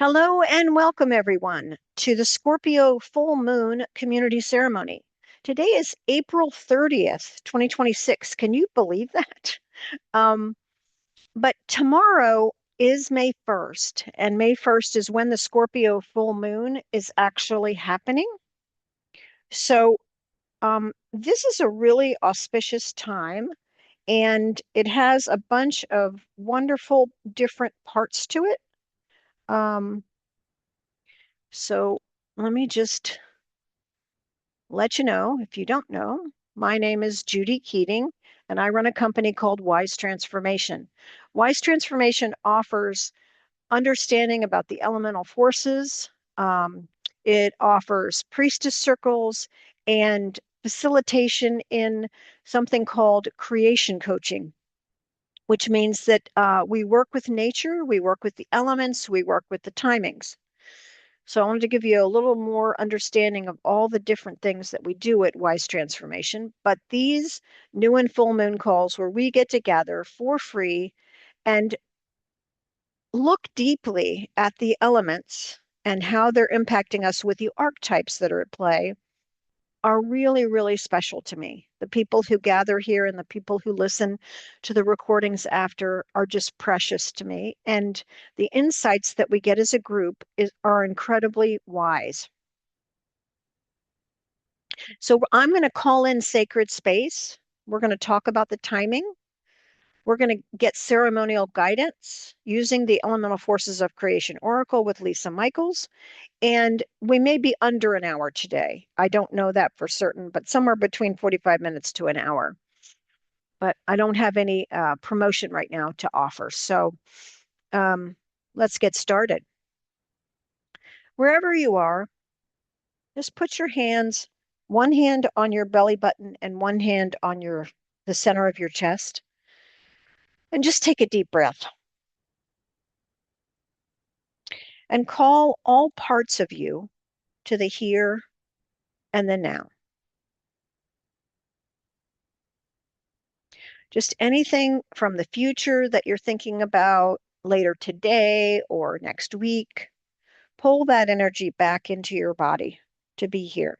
Hello and welcome everyone to the Scorpio full moon community ceremony. Today is April 30th, 2026. Can you believe that? Um, but tomorrow is May 1st, and May 1st is when the Scorpio full moon is actually happening. So, this is a really auspicious time, and it has a bunch of wonderful different parts to it. Um, so let me just let you know, if you don't know, my name is Judy Keating, and I run a company called Wise Transformation. Wise Transformation offers understanding about the elemental forces. Um, it offers priestess circles and facilitation in something called creation coaching, which means that we work with nature, we work with the elements, we work with the timings. So I wanted to give you a little more understanding of all the different things that we do at Wise Transformation. But these new and full moon calls where we get together for free and look deeply at the elements and how they're impacting us with the archetypes that are at play are really, really special to me. The people who gather here and the people who listen to the recordings after are just precious to me. And the insights that we get as a group are incredibly wise. So I'm going to call in sacred space. We're going to talk about the timing. We're going to get ceremonial guidance using the Elemental Forces of Creation Oracle with Lisa Michaels. And we may be under an hour today. I don't know that for certain, but somewhere between 45 minutes to an hour. But I don't have any promotion right now to offer. So um, let's get started. Wherever you are, just put your hands, one hand on your belly button and one hand on the center of your chest, and just take a deep breath and call all parts of you to the here and the now. Just anything from the future that you're thinking about later today or next week, pull that energy back into your body to be here.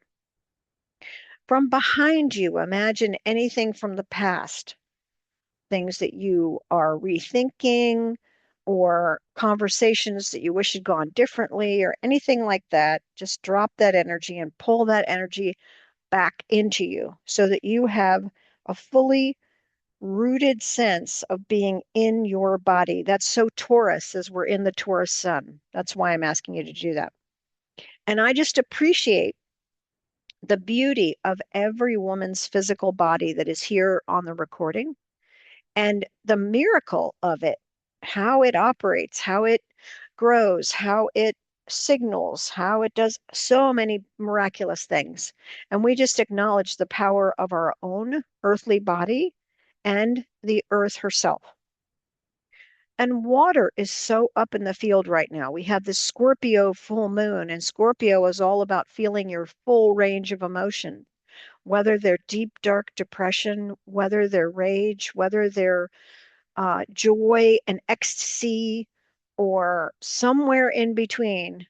From behind you, imagine anything from the past, things that you are rethinking or conversations that you wish had gone differently or anything like that. Just drop that energy and pull that energy back into you so that you have a fully rooted sense of being in your body. That's so Taurus as we're in the Taurus sun. That's why I'm asking you to do that. And I just appreciate the beauty of every woman's physical body that is here on the recording and the miracle of it, how it operates, how it grows, how it signals, how it does so many miraculous things. And we just acknowledge the power of our own earthly body and the earth herself. And water is so up in the field right now. We have this Scorpio full moon, and Scorpio is all about feeling your full range of emotion, whether they're deep, dark depression, whether they're rage, whether they're joy and ecstasy, or somewhere in between.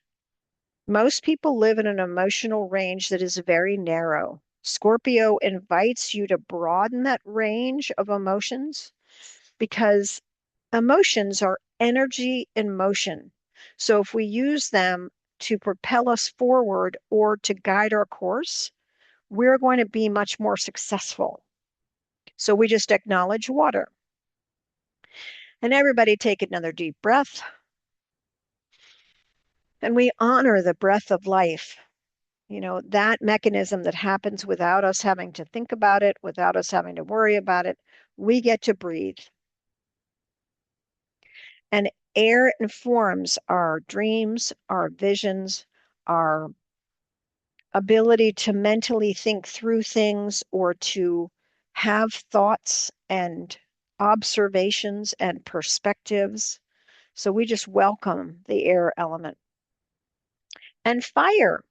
Most people live in an emotional range that is very narrow. Scorpio invites you to broaden that range of emotions because emotions are energy in motion. So if we use them to propel us forward or to guide our course, we're going to be much more successful. So we just acknowledge water. And everybody take another deep breath. And we honor the breath of life, that mechanism that happens without us having to think about it, without us having to worry about it. We get to breathe. And air informs our dreams, our visions, our ability to mentally think through things or to have thoughts and observations and perspectives. So we just welcome the air element. And fire.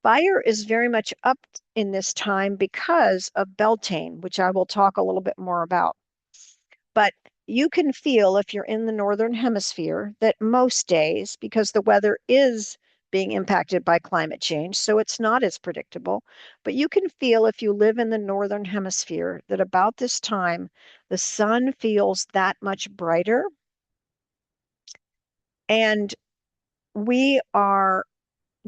Fire is very much up in this time because of Beltane, which I will talk a little bit more about. But you can feel if you're in the northern hemisphere that most days, because the weather is being impacted by climate change, so it's not as predictable, but you can feel if you live in the northern hemisphere that about this time, the sun feels that much brighter. And we are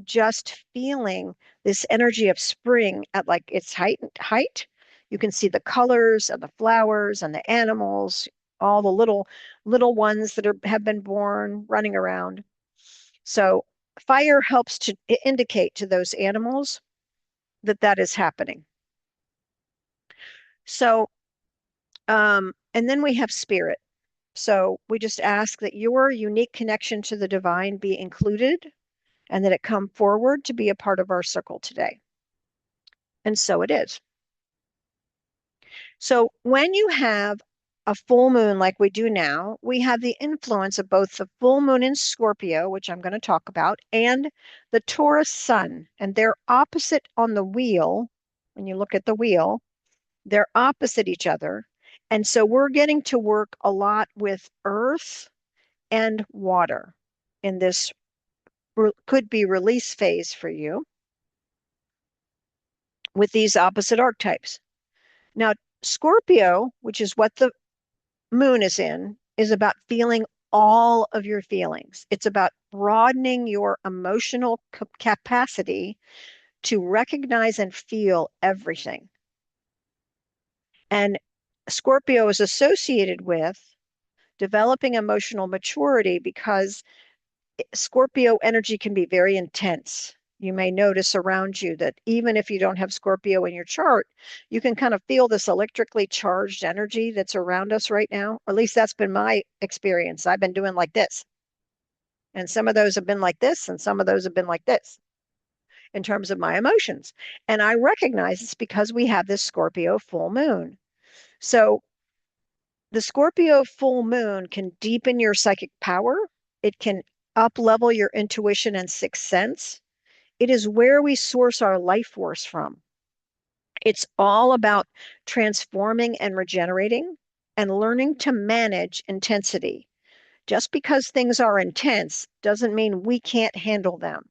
just feeling this energy of spring at like its height. You can see the colors and the flowers and the animals, all the little ones that have been born running around. So fire helps to indicate to those animals that that is happening. So, and then we have spirit. So we just ask that your unique connection to the divine be included and that it come forward to be a part of our circle today. And so it is. So when you have a full moon like we do now, we have the influence of both the full moon in Scorpio, which I'm going to talk about, and the Taurus sun. And they're opposite on the wheel. When you look at the wheel, they're opposite each other. And so we're getting to work a lot with earth and water in this could be release phase for you with these opposite archetypes. Now, Scorpio, which is what the moon is about feeling all of your feelings. It's about broadening your emotional capacity to recognize and feel everything. And Scorpio is associated with developing emotional maturity because Scorpio energy can be very intense. You may notice around you that even if you don't have Scorpio in your chart, you can kind of feel this electrically charged energy that's around us right now. Or at least that's been my experience. I've been doing like this. And some of those have been like this, and some of those have been like this in terms of my emotions. And I recognize it's because we have this Scorpio full moon. So the Scorpio full moon can deepen your psychic power. It can up level your intuition and sixth sense. It is where we source our life force from. It's all about transforming and regenerating and learning to manage intensity. Just because things are intense doesn't mean we can't handle them.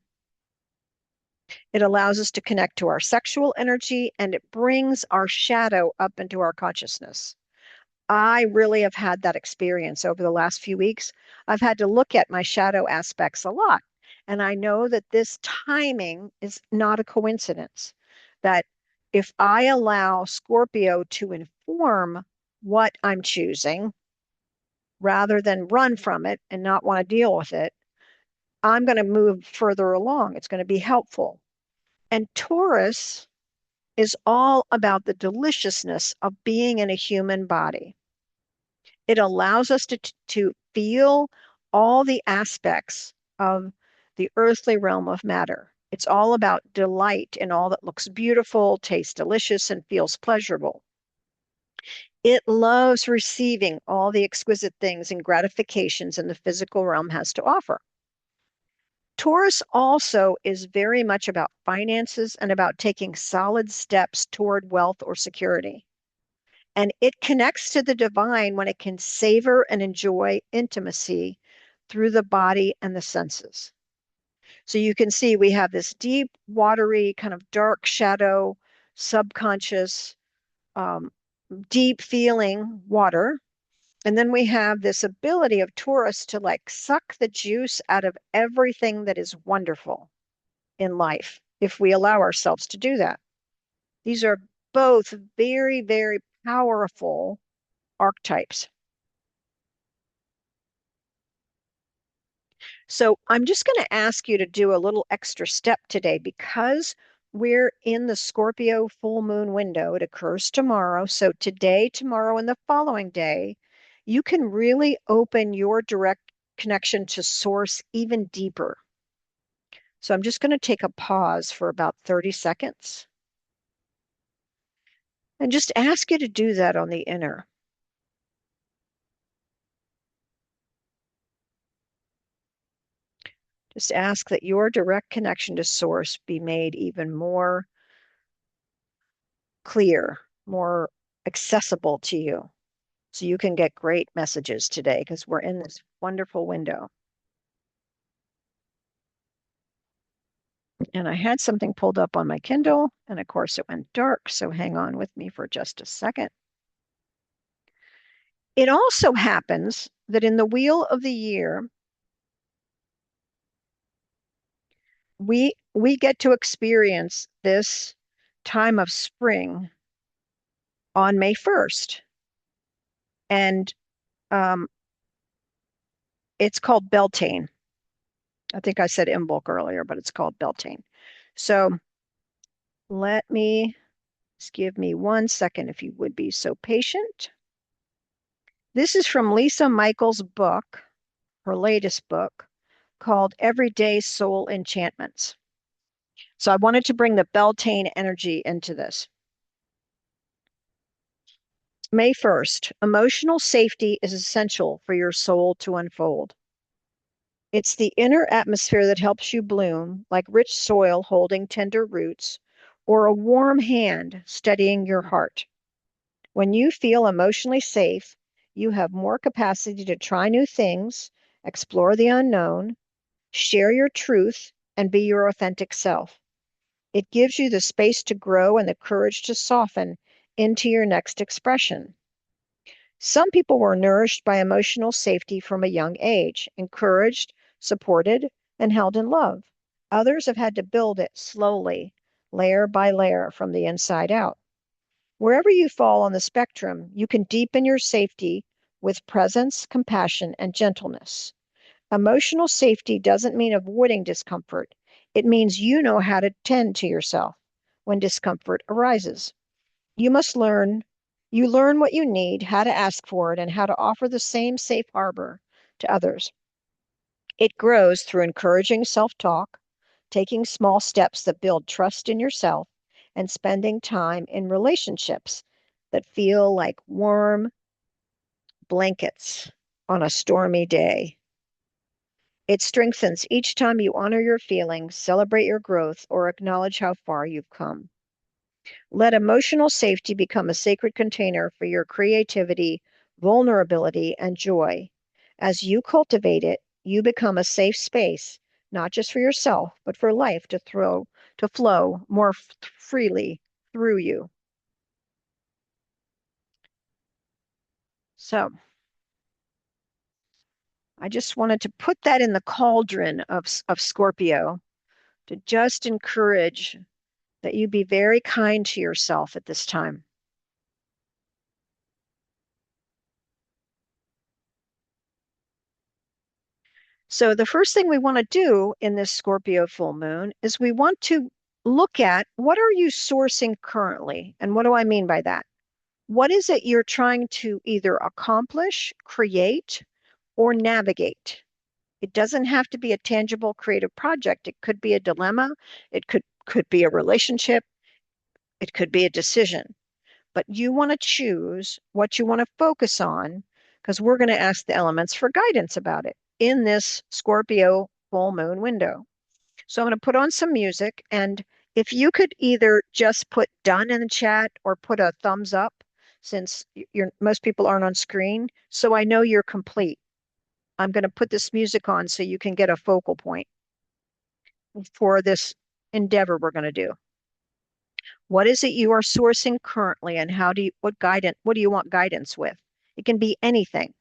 It allows us to connect to our sexual energy and it brings our shadow up into our consciousness. I really have had that experience over the last few weeks. I've had to look at my shadow aspects a lot. And I know that this timing is not a coincidence. That if I allow Scorpio to inform what I'm choosing rather than run from it and not want to deal with it, I'm going to move further along. It's going to be helpful. And Taurus is all about the deliciousness of being in a human body. It allows us to feel all the aspects of the earthly realm of matter. It's all about delight in all that looks beautiful, tastes delicious, and feels pleasurable. It loves receiving all the exquisite things and gratifications in the physical realm has to offer. Taurus also is very much about finances and about taking solid steps toward wealth or security. And it connects to the divine when it can savor and enjoy intimacy through the body and the senses. So you can see we have this deep, watery, kind of dark shadow, subconscious, um, deep feeling water. And then we have this ability of Taurus to like suck the juice out of everything that is wonderful in life if we allow ourselves to do that. These are both very, very powerful archetypes. So I'm just going to ask you to do a little extra step today because we're in the Scorpio full moon window. It occurs tomorrow. So today, tomorrow, and the following day, you can really open your direct connection to source even deeper. So I'm just going to take a pause for about 30 seconds and just ask you to do that on the inner. Just ask that your direct connection to source be made even more clear, more accessible to you. So you can get great messages today because we're in this wonderful window. And I had something pulled up on my Kindle, and of course it went dark. So hang on with me for just a second. It also happens that in the wheel of the year, we get to experience this time of spring on May 1st. And it's called Beltane. I think I said Imbolc earlier, but it's called Beltane. So just give me 1 second if you would be so patient. This is from Lisa Michaels' book, her latest book, called Everyday Soul Enchantments. So I wanted to bring the Beltane energy into this. May 1st, emotional safety is essential for your soul to unfold. It's the inner atmosphere that helps you bloom, like rich soil holding tender roots, or a warm hand steadying your heart. When you feel emotionally safe, you have more capacity to try new things, explore the unknown, share your truth, and be your authentic self. It gives you the space to grow and the courage to soften into your next expression. Some people were nourished by emotional safety from a young age, encouraged, supported, and held in love. Others have had to build it slowly, layer by layer from the inside out. Wherever you fall on the spectrum, you can deepen your safety with presence, compassion, and gentleness. Emotional safety doesn't mean avoiding discomfort. It means you know how to tend to yourself when discomfort arises. You must learn, you learn what you need, how to ask for it, and how to offer the same safe harbor to others. It grows through encouraging self-talk, taking small steps that build trust in yourself, and spending time in relationships that feel like warm blankets on a stormy day. It strengthens each time you honor your feelings, celebrate your growth, or acknowledge how far you've come. Let emotional safety become a sacred container for your creativity, vulnerability, and joy. As you cultivate it, you become a safe space, not just for yourself, but for life to flow more freely through you. So I just wanted to put that in the cauldron of Scorpio to just encourage that you be very kind to yourself at this time. So the first thing we want to do in this Scorpio full moon is we want to look at what are you sourcing currently? And what do I mean by that? What is it you're trying to either accomplish, create, or navigate? It doesn't have to be a tangible creative project. It could be a dilemma. It could be a relationship. It could be a decision. But you want to choose what you want to focus on because we're going to ask the elements for guidance about it in this Scorpio full moon window. So I'm going to put on some music, and if you could either just put done in the chat or put a thumbs up, since most people aren't on screen, so I know you're complete. I'm going to put this music on so you can get a focal point for this endeavor we're going to do. What is it you are sourcing currently, and what do you want guidance with? It can be anything.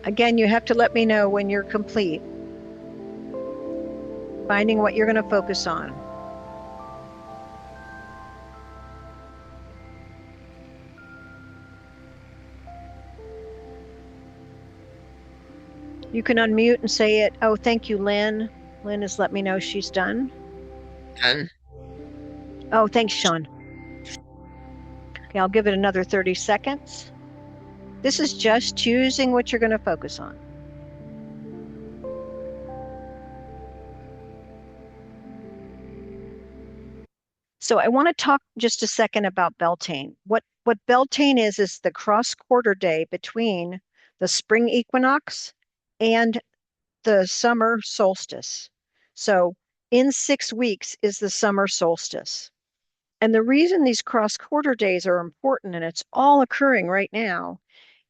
Again, you have to let me know when you're complete, finding what you're going to focus on. You can unmute and say it. Oh, thank you, Lynn. Lynn has let me know she's done. Done. Oh, thanks, Sean. Okay, I'll give it another 30 seconds. This is just choosing what you're going to focus on. So I want to talk just a second about Beltane. What Beltane is the cross quarter day between the spring equinox and the summer solstice. So in 6 weeks is the summer solstice. And the reason these cross quarter days are important, and it's all occurring right now,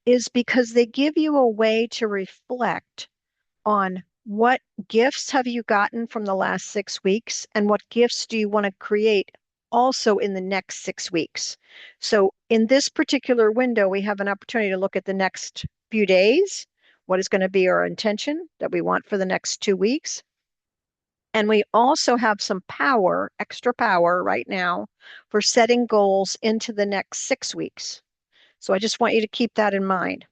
is because they give you a way to reflect on what gifts have you gotten from the last 6 weeks and what gifts do you want to create also in the next 6 weeks. So in this particular window, we have an opportunity to look at the next few days. What is going to be our intention that we want for the next 2 weeks? And we also have some power, extra power right now for setting goals into the next 6 weeks. So I just want you to keep that in mind.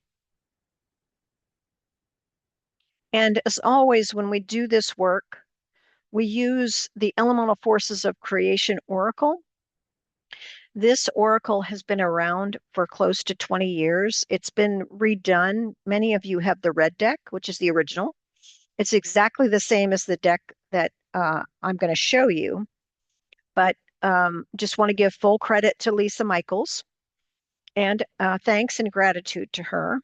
And as always, when we do this work, we use the Elemental Forces of Creation Oracle. This oracle has been around for close to 20 years. It's been redone. Many of you have the red deck, which is the original. It's exactly the same as the deck that I'm going to show you, but just want to give full credit to Lisa Michaels and thanks and gratitude to her.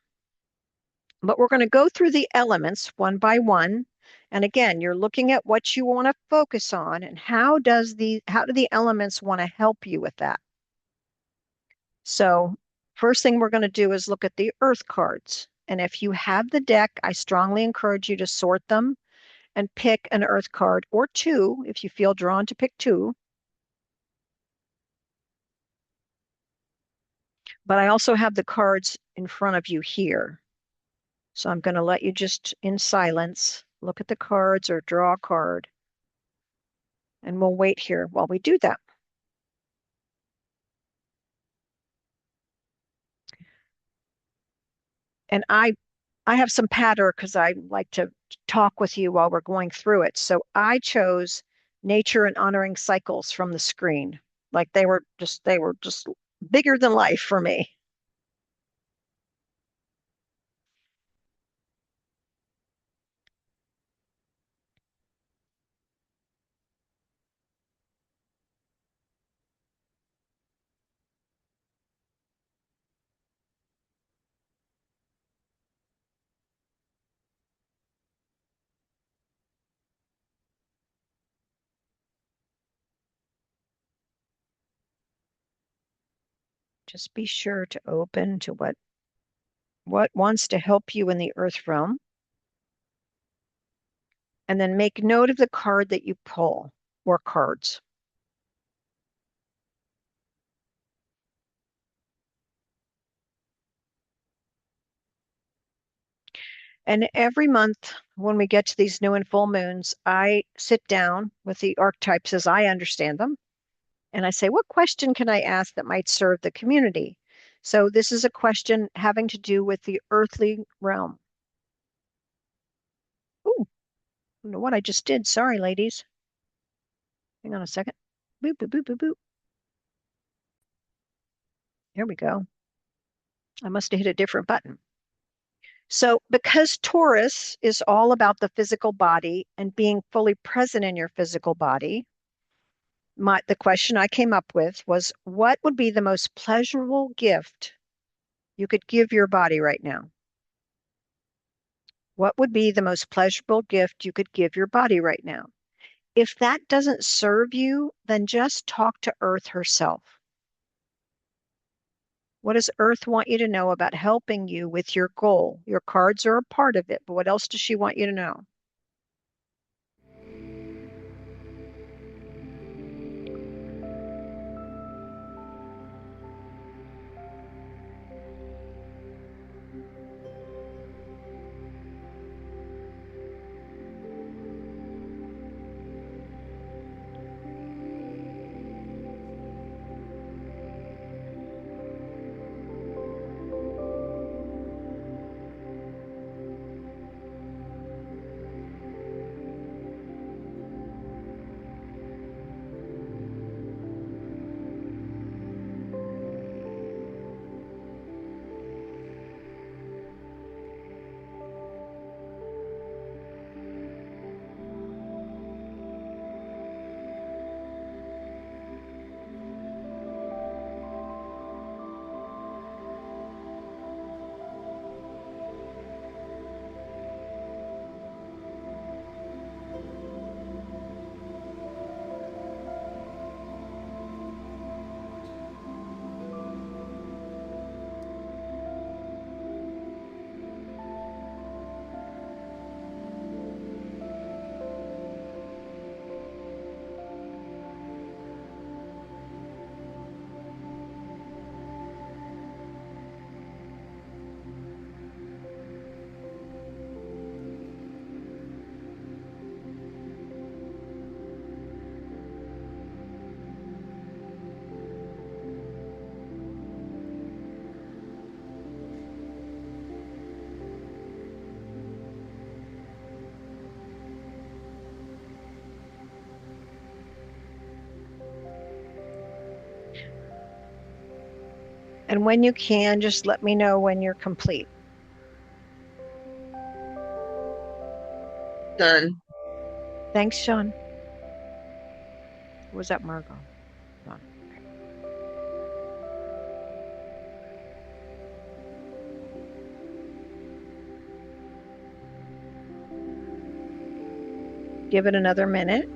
But we're going to go through the elements one by one. And again, you're looking at what you want to focus on and how do the elements want to help you with that? So first thing we're going to do is look at the earth cards. And if you have the deck, I strongly encourage you to sort them and pick an earth card or two if you feel drawn to pick two. But I also have the cards in front of you here. So I'm going to let you just in silence look at the cards or draw a card. And we'll wait here while we do that. And I have some patter because I like to talk with you while we're going through it. So I chose nature and honoring cycles from the screen. Like they were just bigger than life for me. Just be sure to open to what wants to help you in the earth realm. And then make note of the card that you pull or cards. And every month when we get to these new and full moons, I sit down with the archetypes as I understand them. And I say, what question can I ask that might serve the community? So this is a question having to do with the earthly realm. Ooh, I don't know what I just did. Sorry, ladies. Hang on a second. Boop, boop, boop, boop, boop. Here we go. I must have hit a different button. So because Taurus is all about the physical body and being fully present in your physical body, the question I came up with was, what would be the most pleasurable gift you could give your body right now? What would be the most pleasurable gift you could give your body right now? If that doesn't serve you, then just talk to Earth herself. What does Earth want you to know about helping you with your goal? Your cards are a part of it, but what else does she want you to know? And when you can, just let me know when you're complete. Done. Thanks, Sean. Or was that Margot? Done. Okay. Give it another minute.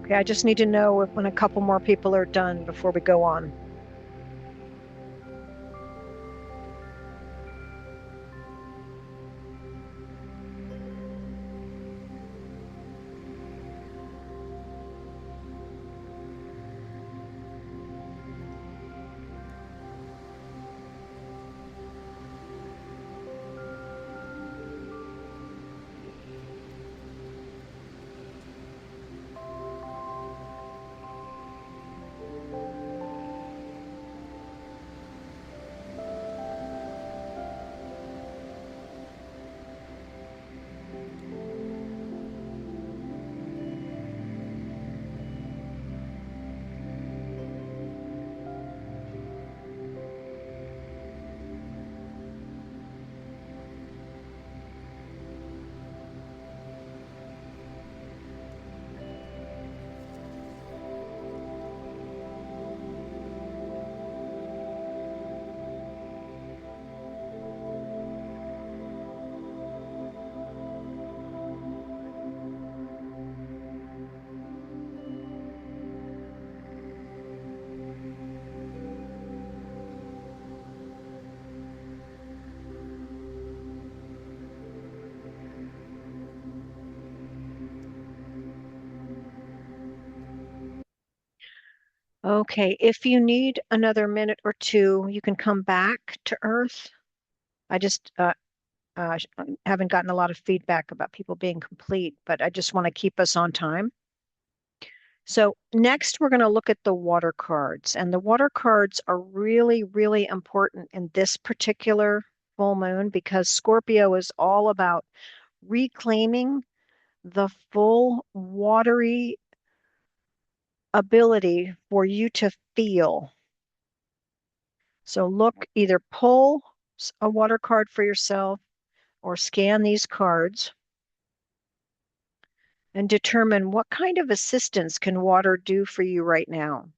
Okay, I just need to know if when a couple more people are done before we go on. Okay, if you need another minute or two, you can come back to Earth. I just haven't gotten a lot of feedback about people being complete, but I just want to keep us on time. So next, we're going to look at the water cards, and the water cards are really, really important in this particular full moon because Scorpio is all about reclaiming the full watery ability for you to feel. So look, either pull a water card for yourself or scan these cards and determine what kind of assistance can water do for you right now.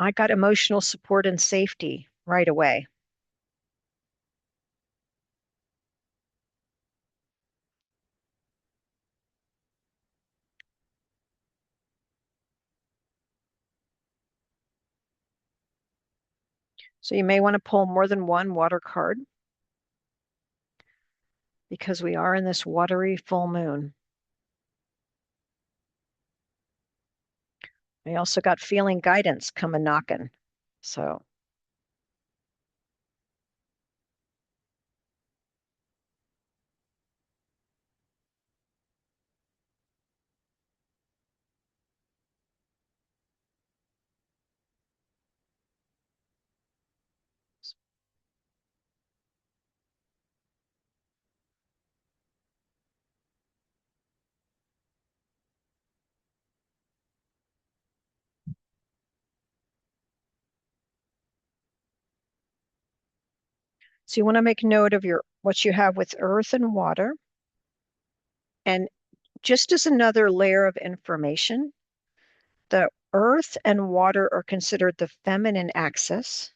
I got emotional support and safety right away. So you may want to pull more than one water card because we are in this watery full moon. I also got feeling guidance coming knocking. So So you want to make note of what you have with earth and water. And just as another layer of information, the earth and water are considered the feminine axis,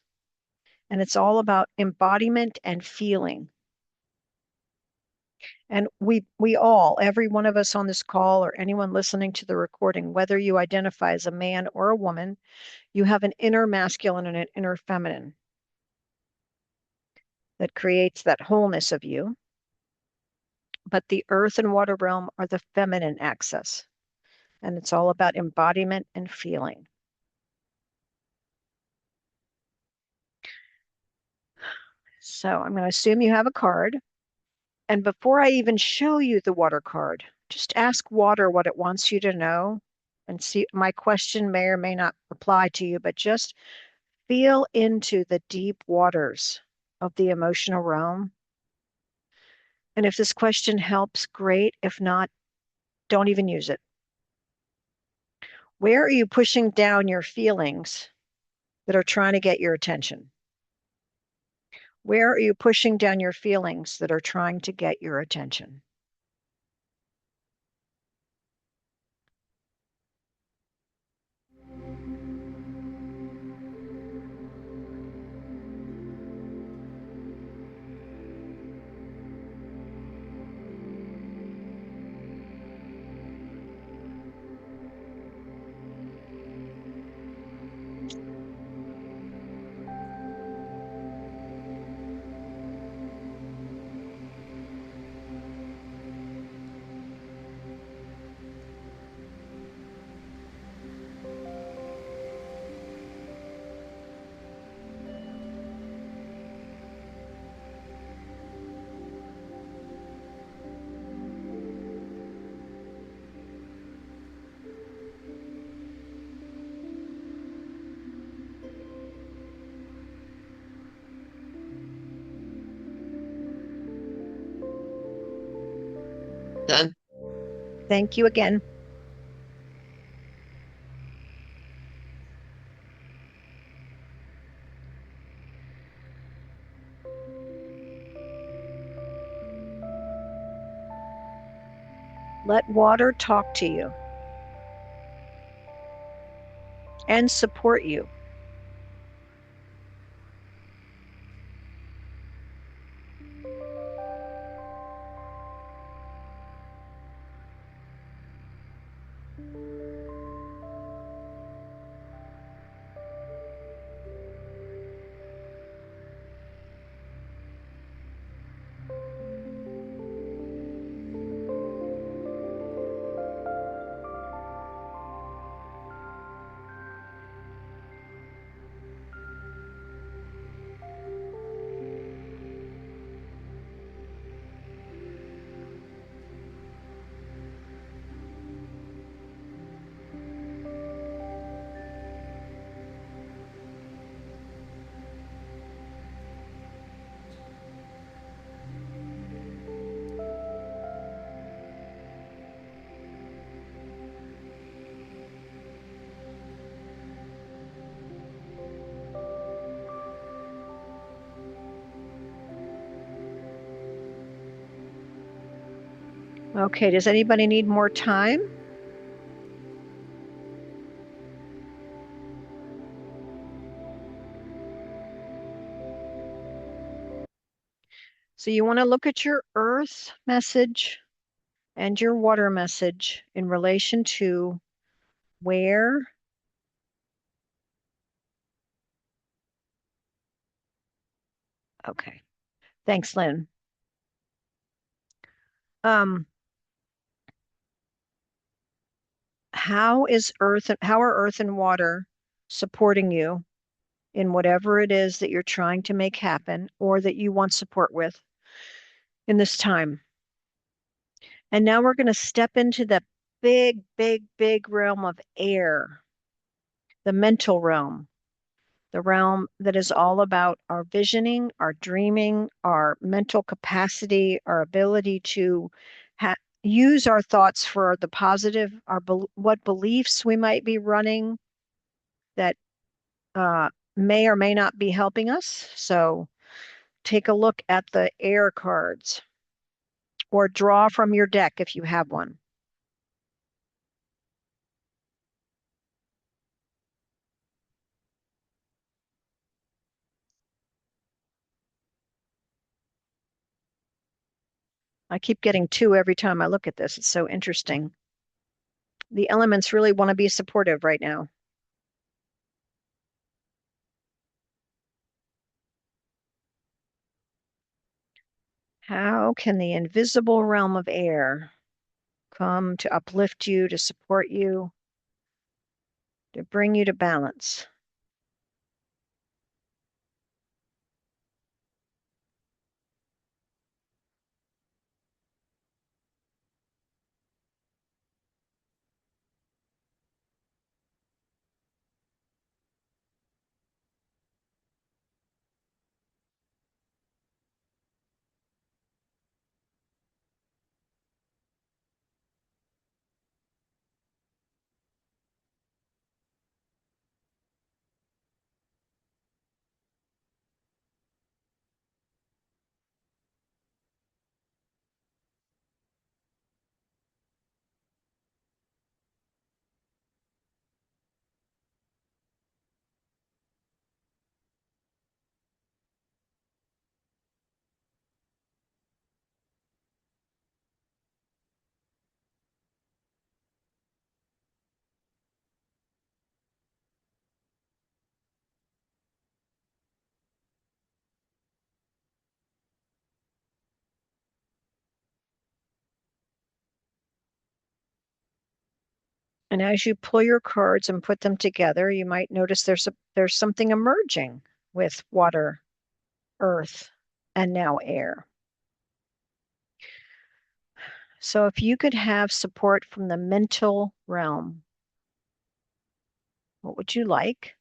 and it's all about embodiment and feeling. And we all, every one of us on this call or anyone listening to the recording, whether you identify as a man or a woman, you have an inner masculine and an inner feminine that creates that wholeness of you. But the earth and water realm are the feminine axis, and it's all about embodiment and feeling. So I'm going to assume you have a card. And before I even show you the water card, just ask water what it wants you to know and see. My question may or may not apply to you, but just feel into the deep waters of the emotional realm. And if this question helps, great. If not, don't even use it. Where are you pushing down your feelings that are trying to get your attention? Where are you pushing down your feelings that are trying to get your attention? Done. Thank you again. Let water talk to you and support you. Okay, does anybody need more time? So you want to look at your earth message and your water message in relation to where. Okay, thanks, Lynn. Um, how are earth and water supporting you in whatever it is that you're trying to make happen or that you want support with in this time? And now we're going to step into the big, big, big realm of air, the mental realm, the realm that is all about our visioning, our dreaming, our mental capacity, our ability to use our thoughts for the positive, what beliefs we might be running that may or may not be helping us. So take a look at the air cards or draw from your deck if you have one. I keep getting two every time I look at this. It's so interesting. The elements really want to be supportive right now. How can the invisible realm of air come to uplift you, to support you, to bring you to balance? And as you pull your cards and put them together, you might notice there's something emerging with water, earth, and now air. So if you could have support from the mental realm, what would you like?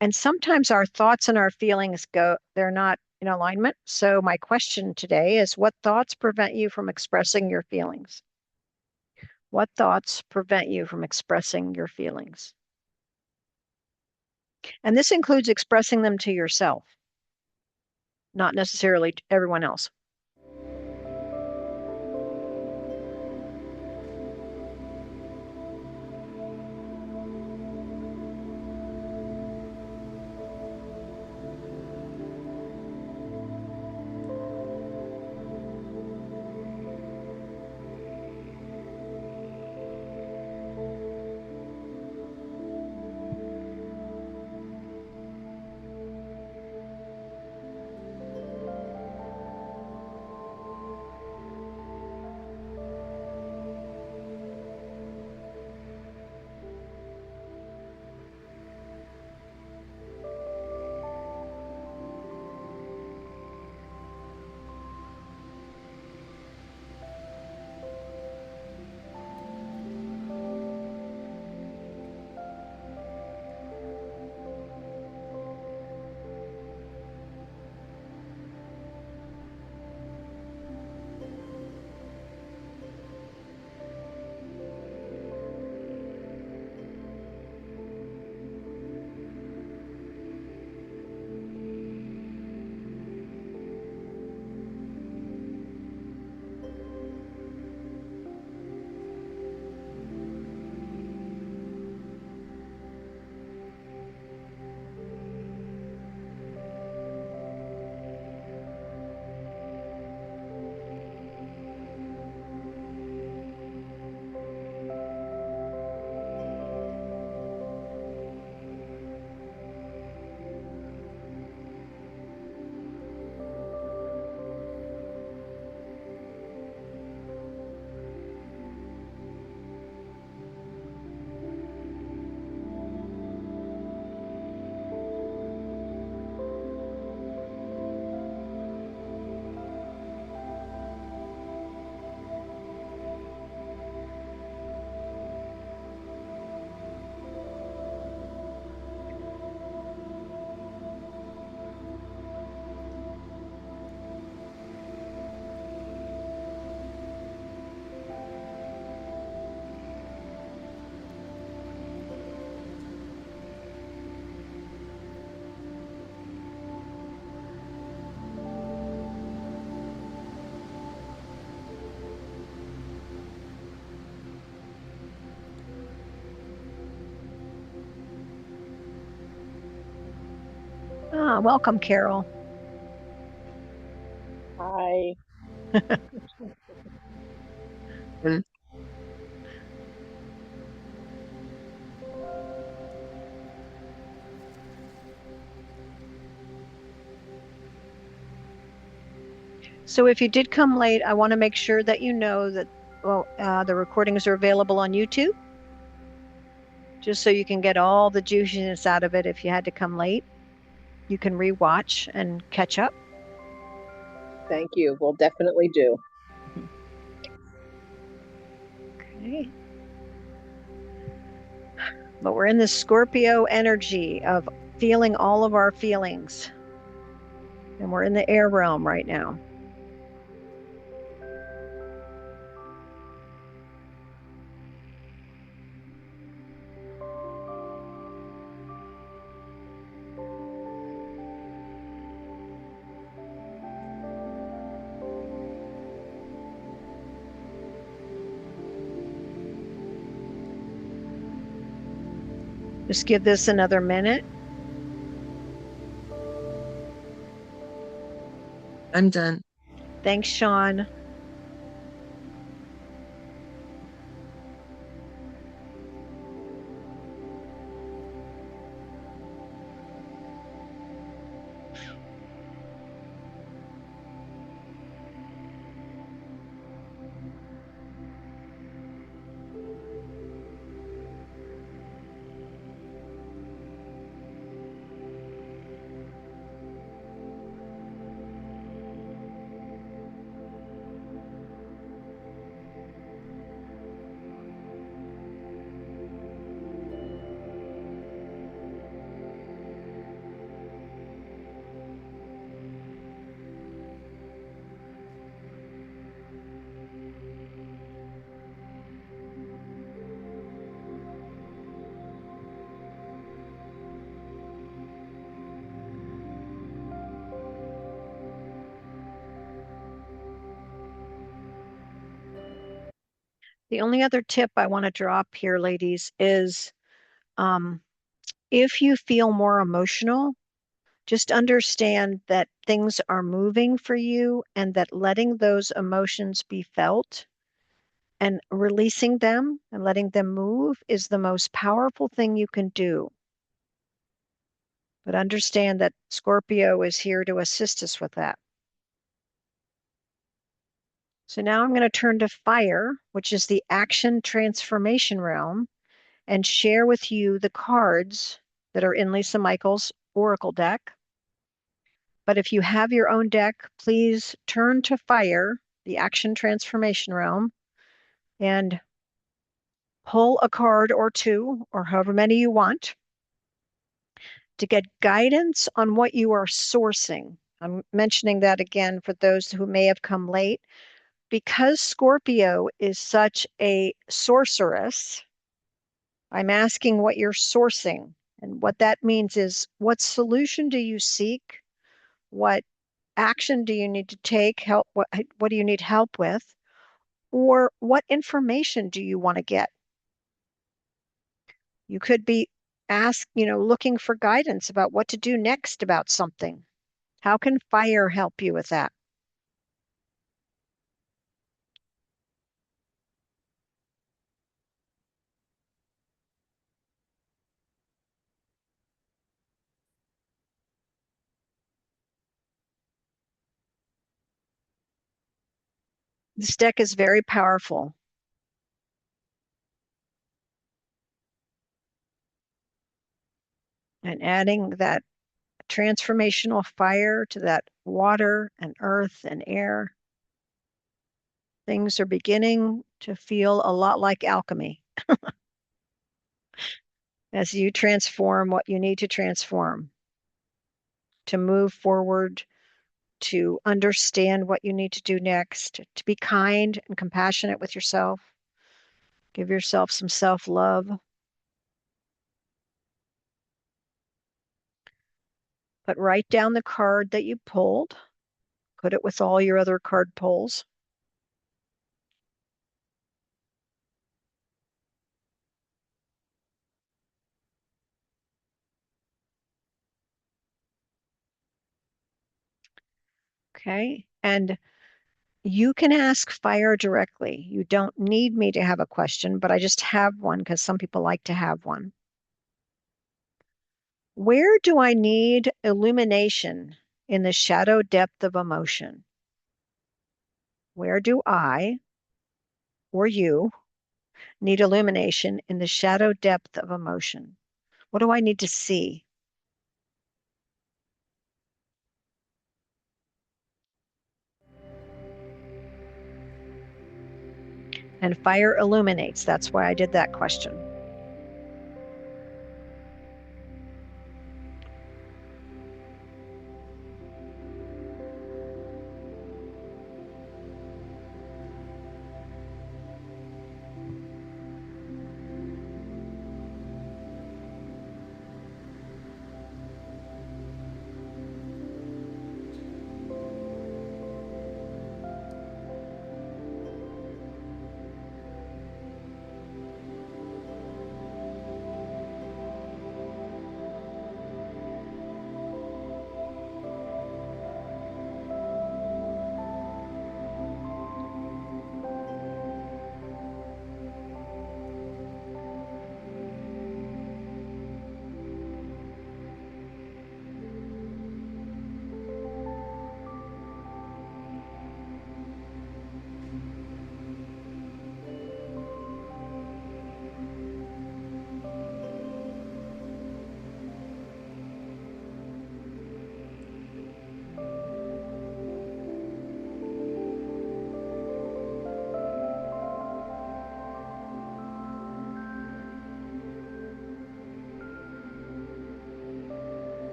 And sometimes our thoughts and our feelings they're not in alignment. So my question today is, what thoughts prevent you from expressing your feelings? What thoughts prevent you from expressing your feelings? And this includes expressing them to yourself, not necessarily to everyone else. Ah, welcome, Carol. Hi. Mm. So if you did come late, I want to make sure that you know that the recordings are available on YouTube, just so you can get all the juiciness out of it if you had to come late. You can rewatch and catch up. Thank you. We'll definitely do. Okay. But we're in the Scorpio energy of feeling all of our feelings. And we're in the air realm right now. Just give this another minute. I'm done. Thanks, Sean. The only other tip I want to drop here, ladies, is um, if you feel more emotional, just understand that things are moving for you and that letting those emotions be felt and releasing them and letting them move is the most powerful thing you can do. But understand that Scorpio is here to assist us with that. So now I'm going to turn to fire, which is the action transformation realm, and share with you the cards that are in Lisa Michaels' Oracle deck. But if you have your own deck, please turn to fire, the action transformation realm, and pull a card or two, or however many you want, to get guidance on what you are sourcing. I'm mentioning that again for those who may have come late. Because Scorpio is such a sorceress, I'm asking what you're sourcing. And what that means is what solution do you seek? What action do you need to take? What do you need help with? Or what information do you want to get? You could be looking for guidance about what to do next about something. How can fire help you with that? This deck is very powerful. And adding that transformational fire to that water and earth and air, things are beginning to feel a lot like alchemy as you transform what you need to transform to move forward, to understand what you need to do next, to be kind and compassionate with yourself. Give yourself some self-love. But write down the card that you pulled. Put it with all your other card pulls. Okay. And you can ask fire directly. You don't need me to have a question, but I just have one because some people like to have one. Where do I need illumination in the shadow depth of emotion? Where do I or you need illumination in the shadow depth of emotion? What do I need to see? And fire illuminates. That's why I did that question.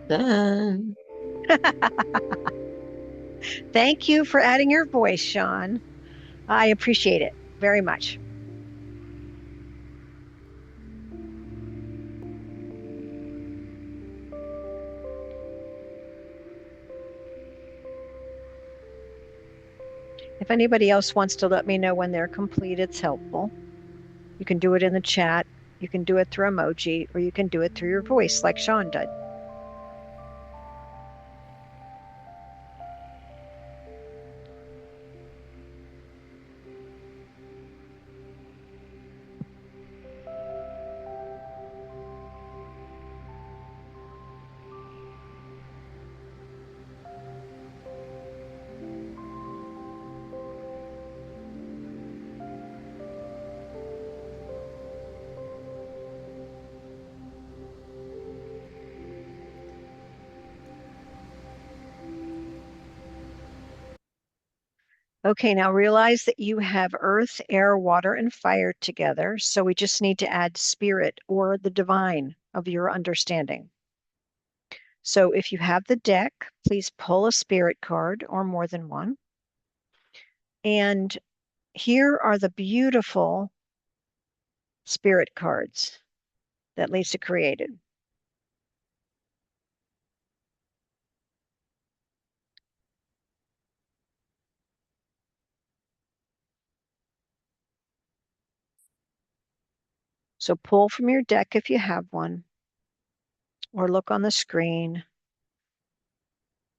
Done. Thank you for adding your voice, Sean. I appreciate it very much. If anybody else wants to let me know when they're complete, it's helpful. You can do it in the chat, you can do it through emoji, or you can do it through your voice like Sean did. Okay, now realize that you have earth, air, water, and fire together. So we just need to add spirit or the divine of your understanding. So if you have the deck, please pull a spirit card or more than one. And here are the beautiful spirit cards that Lisa created. So pull from your deck if you have one, or look on the screen.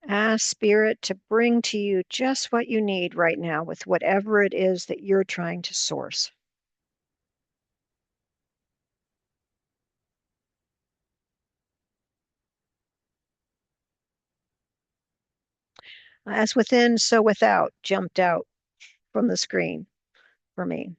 Ask Spirit to bring to you just what you need right now with whatever it is that you're trying to source. As within, so without jumped out from the screen for me.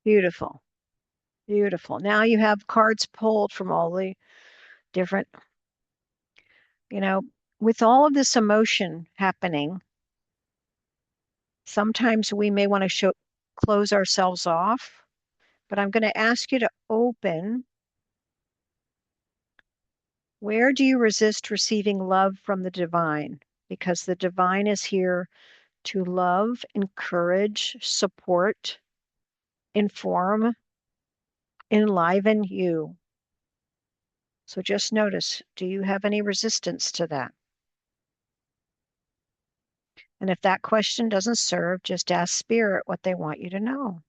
Beautiful. Beautiful. Now you have cards pulled from all the different, you know, with all of this emotion happening, sometimes we may want to close ourselves off, but I'm going to ask you to open. Where do you resist receiving love from the divine? Because the divine is here to love, encourage, support, inform, enliven you. So just notice, do you have any resistance to that? And if that question doesn't serve, just ask Spirit what they want you to know.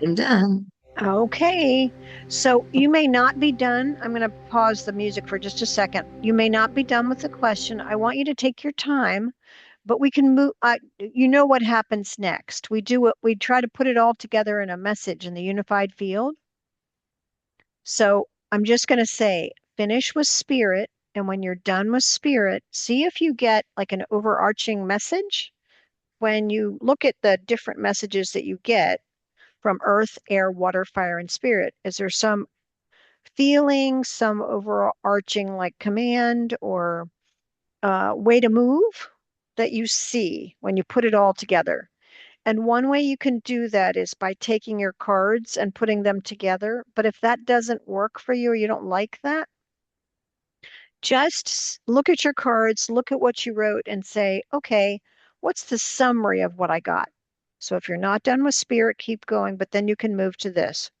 I'm done. Okay, so you may not be done. I'm going to pause the music for just a second. You may not be done with the question. I want you to take your time, but we can move. You know what happens next. We try to put it all together in a message in the unified field. So I'm just going to say, finish with spirit. And when you're done with spirit, see if you get like an overarching message. When you look at the different messages that you get from earth, air, water, fire, and spirit, is there some feeling, some overarching like command or way to move that you see when you put it all together? And one way you can do that is by taking your cards and putting them together. But if that doesn't work for you or you don't like that, just look at your cards, look at what you wrote, and say, okay, what's the summary of what I got? So if you're not done with spirit, keep going, but then you can move to this.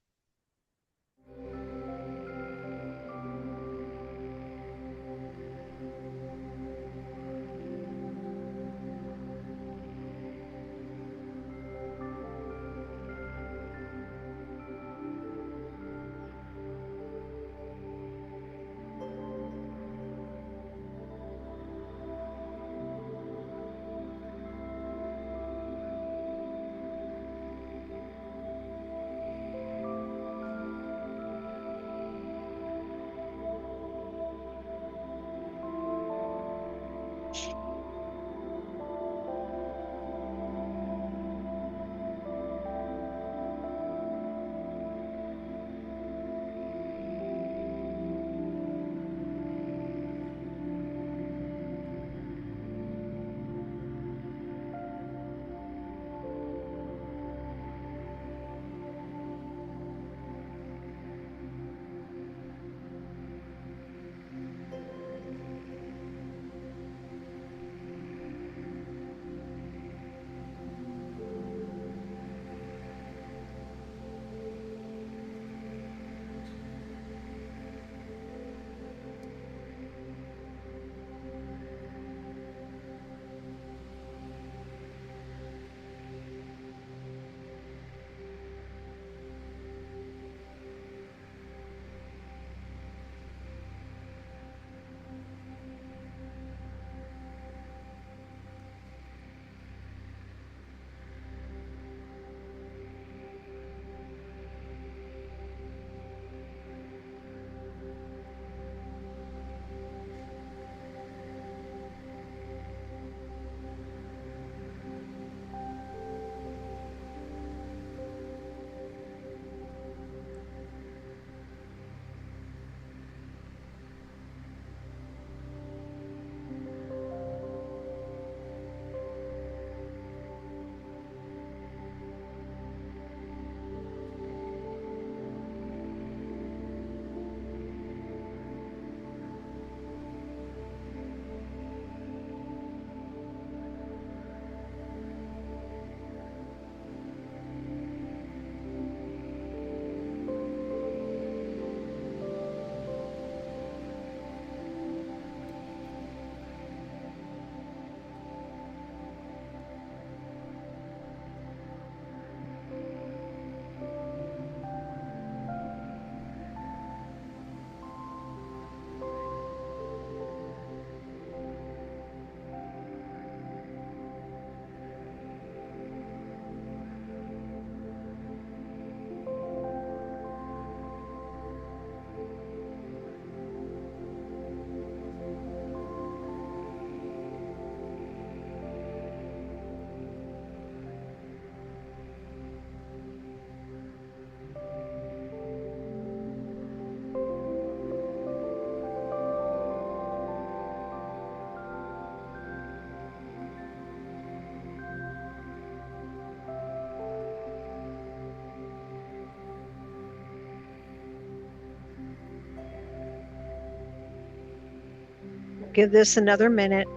Give this another minute.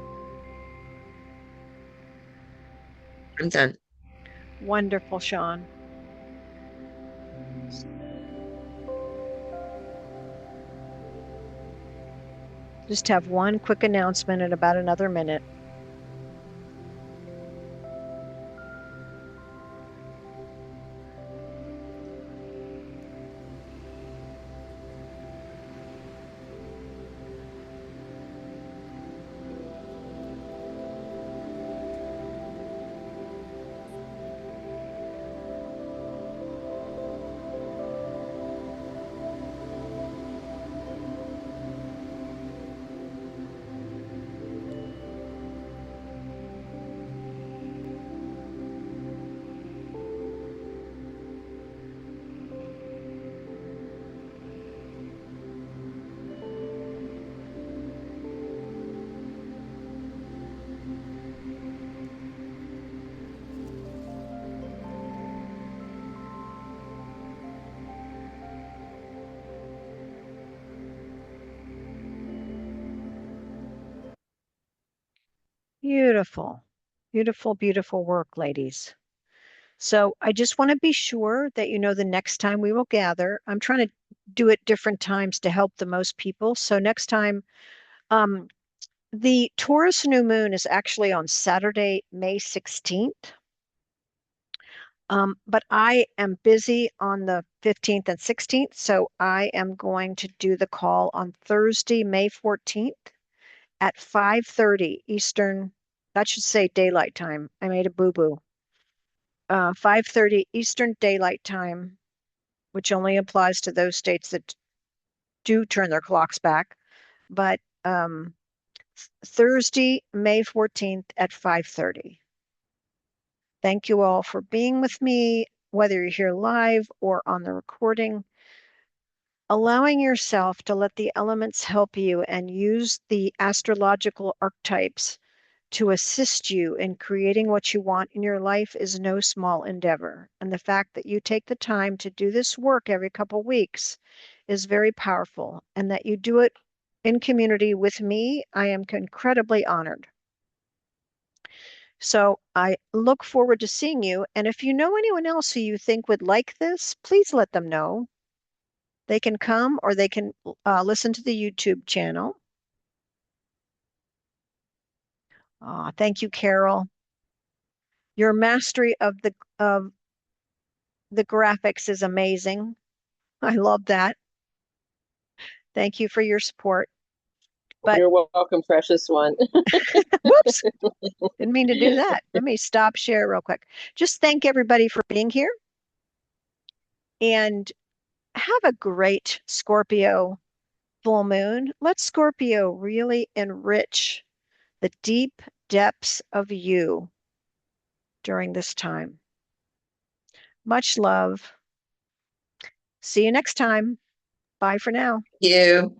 I'm done. Wonderful, Sean. Just have one quick announcement in about another minute. Beautiful, beautiful, beautiful work, ladies. So I just want to be sure that you know the next time we will gather. I'm trying to do it different times to help the most people. So next time, um, the Taurus new moon is actually on Saturday, May 16th. But I am busy on the 15th and 16th, so I am going to do the call on Thursday, May 14th at 5:30 Eastern. That should say daylight time. I made a boo-boo. 5:30 Eastern Daylight Time, which only applies to those states that do turn their clocks back. But Thursday, May 14th at 5:30. Thank you all for being with me, whether you're here live or on the recording. Allowing yourself to let the elements help you and use the astrological archetypes to assist you in creating what you want in your life is no small endeavor. And the fact that you take the time to do this work every couple weeks is very powerful. And that you do it in community with me, I am incredibly honored. So I look forward to seeing you. And if you know anyone else who you think would like this, please let them know. They can come or they can listen to the YouTube channel. Thank you, Carol. Your mastery of the graphics is amazing. I love that. Thank you for your support. But You're welcome, precious one. whoops, didn't mean to do that. Let me stop share real quick. Just thank everybody for being here and have a great Scorpio full moon. Let Scorpio really enrich the deep depths of you during this time. Much love. See you next time. Bye for now. You.